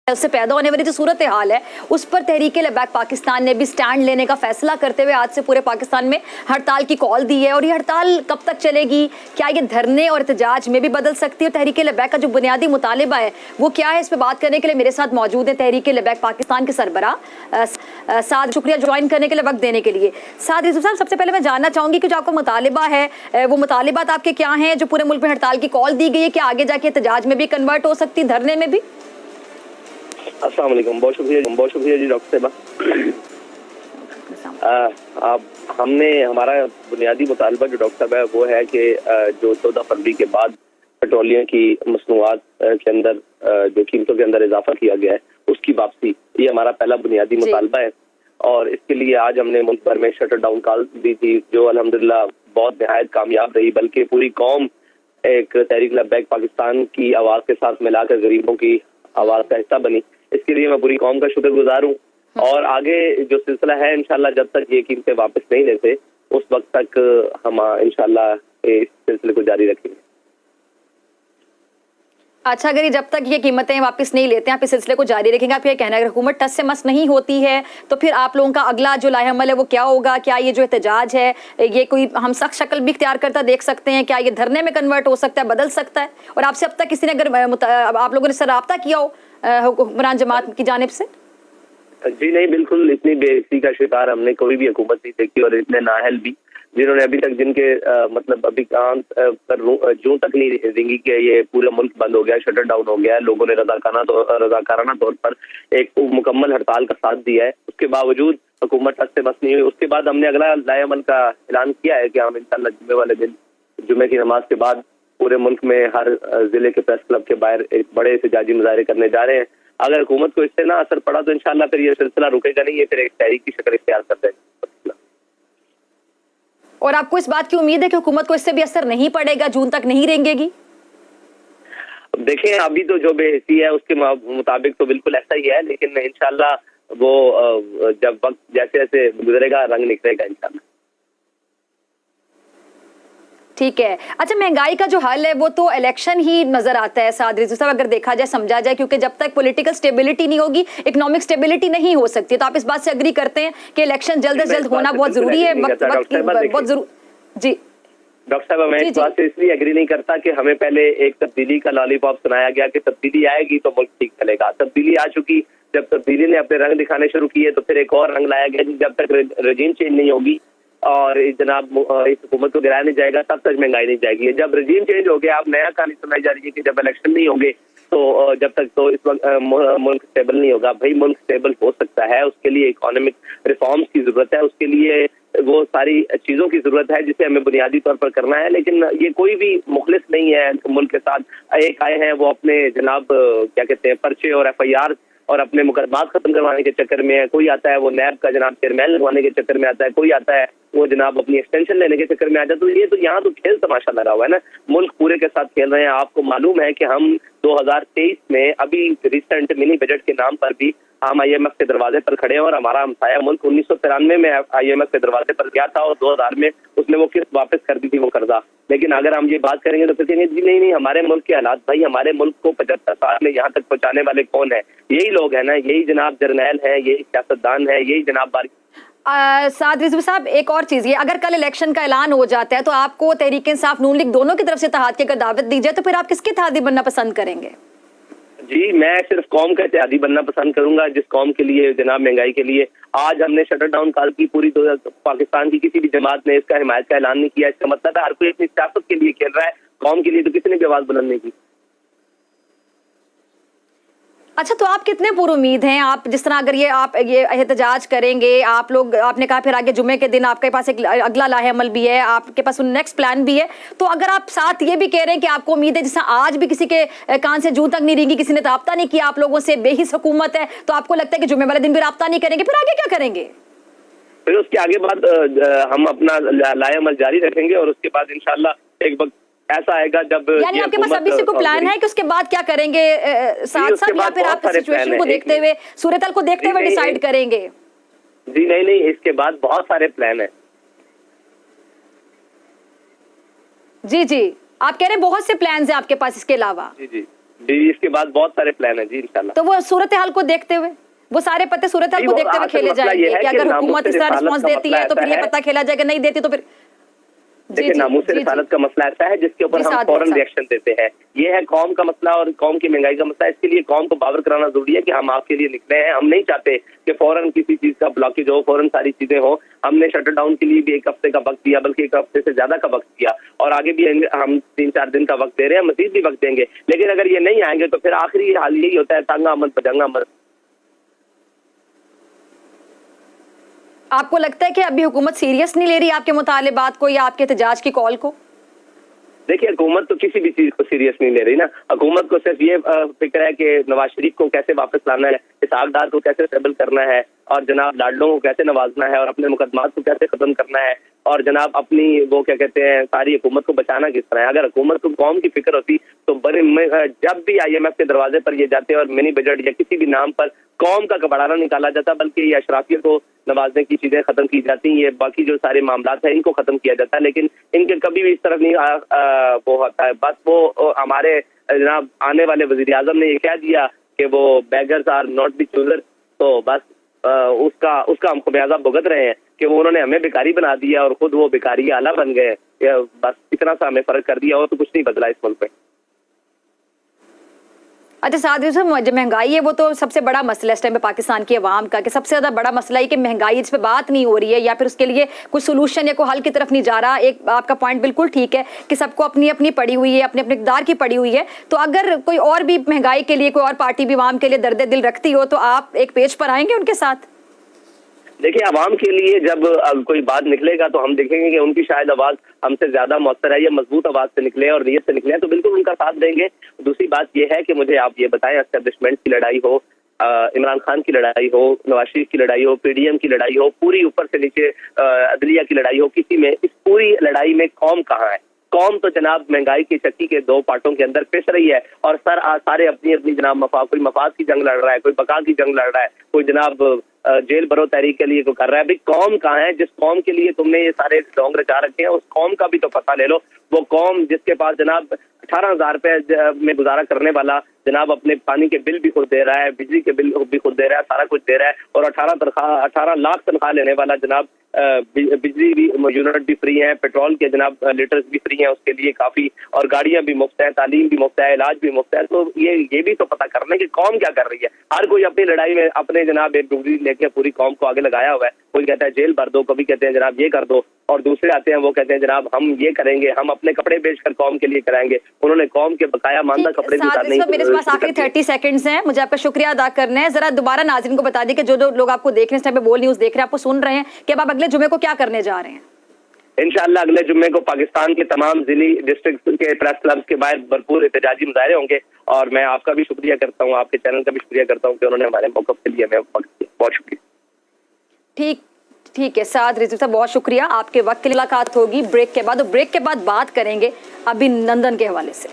उससे पैदा होने वाली जो सूरत हाल है उस पर तहरीक लबैक पाकिस्तान ने भी स्टैंड लेने का फैसला करते हुए आज से पूरे पाकिस्तान में हड़ताल की कॉल दी है। और ये हड़ताल कब तक चलेगी, क्या ये धरने और एहतजाज में भी बदल सकती है? और तहरीक लबैक का जो बुनियादी मुतालिबा है वो क्या है, इस पर बात करने के लिए मेरे साथ मौजूद है तहरीक लबैक पाकिस्तान के सरबराह साद। शुक्रिया ज्वाइन करने के लिए, वक्त देने के लिए। साद यूसुफ साहब, सबसे पहले मैं जानना चाहूँगी कि जो आपका मुतालिबा है वो मुतालिबात आपके क्या हैं जो पूरे मुल्क में हड़ताल की कॉल दी गई है, क्या आगे जाके एहतजाज में भी कन्वर्ट हो सकती, धरने में भी? अस्सलाम वालेकुम, बहुत शुक्रिया जी डॉक्टर साहबा। हमने हमारा बुनियादी मुतालबा जो डॉक्टर साहब है वो है कि जो 14 फरवरी के बाद पेट्रोलियम की मसनूआत के अंदर जो कीमतों के अंदर इजाफा किया गया है उसकी वापसी, ये हमारा पहला बुनियादी मुतालबा है। और इसके लिए आज हमने मुल्क भर में शटर डाउन कॉल दी थी जो अल्हम्दुलिल्लाह बहुत निहायत कामयाब रही, बल्कि पूरी कौम एक तहरीक लबैक पाकिस्तान की आवाज़ के साथ मिलाकर गरीबों की आवाज़ का हिस्सा बनी। इसके लिए मैं पूरी कौम का शुक्रगुजार हूँ। और आगे जो सिलसिला है इंशाल्लाह जब तक ये कीमतें वापस नहीं लेते उस वक्त तक हम इंशाल्लाह इस सिलसिले को जारी रखेंगे। अच्छा, अगर ये जब तक ये कीमतें वापस नहीं लेते हैं आप इस सिलसिले को जारी रखेंगे, आप ये कहना है अगर हुकूमत टस से मस नहीं होती है तो फिर आप लोगों का अगला जो लाहेअमल है वो क्या होगा? क्या ये जो एहतजाज है ये कोई हम सख्त शक्ल भी इख्तियार करता देख सकते हैं? क्या ये धरने में कन्वर्ट हो सकता है, बदल सकता है? और आपसे अब तक किसी ने अगर आप लोगों ने इससे राब्ता किया हो हुक्मरान जमात की जानिब से? जी नहीं, बिल्कुल इतनी बेइज्जती का शिकार हमने कोई भी हुकूमत नहीं देखी और इतने नाअहल भी जिन्होंने अभी तक जिनके मतलब अभी काम पर जूं तक नहीं रेंगी कि ये पूरा मुल्क बंद हो गया, शटर डाउन हो गया है, लोगों ने रजाकाराना तौर पर एक मुकम्मल हड़ताल का साथ दिया है, उसके बावजूद हुकूमत टस से बस नहीं हुई। उसके बाद हमने अगला लाएअमल का ऐलान किया है कि हम इंशाल्लाह जुम्मे वाले दिन जुम्मे की नमाज के बाद पूरे मुल्क में हर जिले के प्रेस क्लब के बाहर एक बड़े एहतजाजी मुजाहरे करने जा रहे हैं। अगर हुकूमत को इससे ना असर पड़ा तो इंशाल्लाह फिर ये सिलसिला रुकेगा नहीं, ये फिर एक तहरीक की शक्ल इख्तियार कर देगा। और आपको इस बात की उम्मीद है कि हुकूमत को इससे भी असर नहीं पड़ेगा, जून तक नहीं रेंगेगी? देखें, अभी तो जो बेहसी है उसके मुताबिक तो बिल्कुल ऐसा ही है, लेकिन इंशाल्लाह वो जब वक्त जैसे जैसे गुजरेगा रंग निकलेगा इंशाल्लाह। ठीक है। अच्छा, महंगाई का जो हल है वो तो इलेक्शन ही नजर आता है साद रिजवी साहब, अगर देखा जाए समझा जाए, क्योंकि जब तक पॉलिटिकल स्टेबिलिटी नहीं होगी इकोनॉमिक स्टेबिलिटी नहीं हो सकती। तो आप इस बात से एग्री करते हैं कि इलेक्शन जल्द से जल्द होना बहुत जरूरी है, वक्त की बहुत जरूरी? जी डॉक्टर साहब, मैं इस बात से इसलिए एग्री नहीं करता कि हमें पहले एक तब्दीली का लॉलीपॉप सुनाया गया कि तब्दीली आएगी तो मुल्क ठीक चलेगा। तब्दीली आ चुकी, जब तब्दीली ने अपने रंग दिखाने शुरू किए तो फिर एक और रंग लाया गया। जब तक रजीम चेंज नहीं होगी और जनाब इस हुकूमत को गिराया नहीं जाएगा तब तक महंगाई नहीं जाएगी। जब रजीम चेंज हो गया, अब नया कहानी सुनाई जा रही है कि जब इलेक्शन नहीं होंगे तो जब तक तो इस वक्त मुल्क स्टेबल नहीं होगा। भाई मुल्क स्टेबल हो सकता है, उसके लिए इकोनॉमिक रिफॉर्म्स की जरूरत है, उसके लिए वो सारी चीजों की जरूरत है जिसे हमें बुनियादी तौर पर करना है। लेकिन ये कोई भी मुखलिस नहीं है मुल्क के साथ। एक आए हैं वो अपने जनाब क्या कहते हैं पर्चे और FIR और अपने मुकदमात खत्म करवाने के चक्कर में है, कोई आता है वो नैब का जनाब चेयरमैन लगवाने के चक्कर में आता है, कोई आता है वो जनाब अपनी एक्सटेंशन लेने के चक्कर में आता है। तो ये तो यहाँ तो खेल तमाशा लगा हुआ है ना, मुल्क पूरे के साथ खेल रहे हैं। आपको मालूम है कि हम 2023 में अभी रिसेंट मिनी बजट के नाम पर भी हम IMF के दरवाजे पर खड़े हैं और हमारा हमसाया मुल्क 1993 में IMF के दरवाजे पर गया था और 2000 में उसने वो किस्त वापस कर दी थी, वो कर्जा। लेकिन अगर हम ये बात करेंगे तो फिर कहेंगे जी नहीं हमारे मुल्क के हालात, भाई हमारे मुल्क को 75 साल में यहाँ तक पहुँचाने वाले कौन है? यही लोग है ना, यही जनाब जर्नैल है, यही सियासतदान है, यही जनाब साद रिजवी साहब, एक और चीज, ये अगर कल इलेक्शन का ऐलान हो जाता है तो आपको तहरीक इंसाफ नून लीग दोनों की तरफ से इत्तेहाद की अगर दावत दी जाए तो फिर आप किसके इत्तेहादी बनना पसंद करेंगे? जी मैं सिर्फ कौम का इत्तेहादी बनना पसंद करूंगा, जिस कौम के लिए जनाब महंगाई के लिए आज हमने शटर डाउन कॉल की। पूरी पाकिस्तान की किसी भी जमात ने इसका हिमायत का ऐलान नहीं किया। इसका मतलब है हर कोई अपनी सियासत के लिए खेल रहा है, कौम के लिए तो किसी ने भी आवाज बुलंद नहीं की। अच्छा, तो आप कितने पुर उम्मीद हैं? आप जिस तरह अगर आप ये एहतजाज करेंगे, आप लोग आपने कहा फिर आगे जुमे के दिन आपके पास एक अगला लाहेअमल भी है, आपके पास नेक्स्ट प्लान भी है, तो अगर आप साथ ये भी कह रहे हैं कि आपको उम्मीद है, जैसे आज भी किसी के कान से जूं तक नहीं रेंगी, किसी ने राब्ता नहीं किया आप लोगों से, बेहिस हुकूमत है, तो आपको लगता है कि जुमे वाले दिन भी राब्ता नहीं करेंगे, फिर आगे क्या करेंगे? फिर उसके आगे बाद हम अपना लाहेअमल जारी रखेंगे और उसके बाद इंशाल्लाह एक वक्त ऐसा आएगा जब यानी आपके पास अभी से कोई प्लान है कि उसके बाद क्या करेंगे साथ साथ, या फिर आप सिचुएशन को देखते हुए, सूरत हाल को देखते हुए डिसाइड करेंगे? जी नहीं, इसके बाद बहुत सारे प्लान है। जी, आप कह रहे हैं बहुत से प्लान है आपके पास इसके अलावा? जी जी, इसके बाद बहुत सारे प्लान हैं जी इंशाल्लाह। तो वो सूरत हाल को देखते हुए, वो सारे पत्ते सूरत हाल को देखते हुए खेले जाएंगे कि अगर हुकूमत इस तरह रिस्पॉन्स देती है तो फिर ये पत्ता खेला जाएगा, नहीं देती तो फिर देखिए नामूस से रिसालत का मसला ऐसा है जिसके ऊपर हम फौरन रिएक्शन देते हैं। ये है कौम का मसला और कौम की महंगाई का मसला। इसके लिए कौम को बावर कराना जरूरी है कि हम आपके लिए निकले हैं। हम नहीं चाहते कि फौरन किसी चीज का ब्लॉकेज हो, फौरन सारी चीजें हो। हमने शटर डाउन के लिए भी 1 हफ्ते का वक्त दिया, बल्कि 1 हफ्ते से ज्यादा का वक्त दिया, और आगे भी हम 3-4 दिन का वक्त दे रहे हैं, मजीद भी वक्त देंगे। लेकिन अगर ये नहीं आएंगे तो फिर आखिरी हाल यही होता है, तंगा मत बजंगा मत। आपको लगता है कि अभी हुकूमत सीरियस नहीं ले रही आपके मुतालिबात को या आपके एहतजाज की कॉल को? देखिए हुकूमत तो किसी भी चीज को सीरियस नहीं ले रही ना। हुकूमत को सिर्फ ये फिक्र है कि नवाज शरीफ को कैसे वापस लाना है, इसहाक डार को कैसे स्टेबल करना है, और जनाब लाडलों को कैसे नवाजना है, और अपने मुकदमात को कैसे खत्म करना है, और जनाब अपनी वो क्या कहते हैं सारी हुकूमत को बचाना किस तरह है। अगर हुकूमत को कौम की फिक्र होती तो बड़े जब भी IMF के दरवाजे पर ये जाते और मिनी बजट या किसी भी नाम पर कौम का कबाड़ा निकाला जाता, बल्कि ये अशराफियत को नवाजने की चीजें खत्म की जाती, ये बाकी जो सारे मामला है इनको खत्म किया जाता है। लेकिन इनके कभी भी इस तरफ नहीं वो होता है। बस वो हमारे जनाब आने वाले वजीर आजम ने ये कह दिया कि वो beggars are not the chooser, तो बस उसका हम खमियाजा भुगत रहे हैं कि वो उन्होंने हमें भिखारी बना दिया और खुद वो भिखारी आला बन गए। बस इतना सा हमें फर्क कर दिया और तो कुछ नहीं बदला इस मुल्क में। अच्छा साथ ही जो महंगाई है वो तो सबसे बड़ा मसला है इस टाइम पे पाकिस्तान की आवाम का, कि सबसे ज्यादा बड़ा मसला है कि महंगाई इस पे बात नहीं हो रही है या फिर उसके लिए कुछ सोल्यूशन या कोई हल की तरफ नहीं जा रहा। एक आपका पॉइंट बिल्कुल ठीक है कि सबको अपनी अपनी पड़ी हुई है, अपने अपने इक़्तिदार की पड़ी हुई है। तो अगर कोई और भी महंगाई के लिए कोई और पार्टी भी आवाम के लिए दर्द दिल रखती हो तो आप एक पेज पर आएंगे उनके साथ? देखिए आवाम के लिए जब कोई बात निकलेगा तो हम देखेंगे कि उनकी शायद आवाज हमसे ज्यादा मौसर है, या मजबूत आवाज से निकले और नीयत से निकले तो बिल्कुल उनका साथ देंगे। दूसरी बात यह है कि मुझे आप ये बताएं, एस्टेब्लिशमेंट की लड़ाई हो, इमरान खान की लड़ाई हो, नवाज शरीफ की लड़ाई हो, PDM की लड़ाई हो, पूरी ऊपर से नीचे अदलिया की लड़ाई हो, किसी में इस पूरी लड़ाई में कौम कहाँ है? कौम तो जनाब महंगाई की चक्की के 2 पार्टों के अंदर पिस रही है और सारे अपनी अपनी जनाब कोई मफाद की जंग लड़ रहा है, कोई बका की जंग लड़ रहा है, कोई जनाब जेल भरो तहरीक के लिए को कर रहा है। भाई कौम कहाँ है? जिस कौम के लिए तुमने ये सारे डोंग रचा रखे हैं उस कौम का भी तो पता ले लो। वो कौम जिसके पास जनाब 18,000 रुपए में गुजारा करने वाला जनाब अपने पानी के बिल भी खुद दे रहा है, बिजली के बिल भी खुद दे रहा है, सारा कुछ दे रहा है, और 18 लाख तनख्वाह लेने वाला जनाब बिजली भी यूनिट भी फ्री है, पेट्रोल के जनाब लीटर्स भी फ्री हैं उसके लिए काफी, और गाड़ियां भी मुफ्त है, तालीम भी मुफ्त है, इलाज भी मुफ्त है। तो ये भी तो पता करना है कि कौम क्या कर रही है। हर कोई अपनी लड़ाई में अपने जनाब एक डुगरी लेके पूरी कौम को आगे लगाया हुआ है। कोई कहता है जेल भर दो, कभी कहते हैं जनाब ये कर दो, और दूसरे आते हैं वो कहते हैं जनाब हम ये करेंगे, हम अपने कपड़े बेचकर कौम के लिए कराएंगे। उन्होंने कौम के बकाया मानदा कपड़े भी उतारने की। मेरे पास आखिरी 30 सेकंड्स हैं, मुझे आपका शुक्रिया अदा करना है। जरा दोबारा नाज़रीन को बता दें कि जो लोग आपको देख रहे हैं इस टाइम पे बोल न्यूज़ देख रहे हैं, आपको सुन रहे हैं कि अब आप अगले जुमे को क्या करने जा रहे हैं? इंशाअल्लाह अगले जुम्मे को पाकिस्तान के तमाम जिली डिस्ट्रिक्ट के प्रेस क्लब के बाहर भरपूर एहतजाजी मुजाहरे होंगे, और मैं आपका भी शुक्रिया करता हूँ, आपके चैनल का भी शुक्रिया करता हूँ कि उन्होंने हमारे मौक़िफ़ के लिए हमें वक्त दिया। बहुत शुक्रिया। ठीक है साद रिजवी साहब, बहुत शुक्रिया। आपके वक्त के लिए मुलाकात होगी ब्रेक के बाद, और ब्रेक के बाद बात करेंगे अभिनंदन के हवाले से।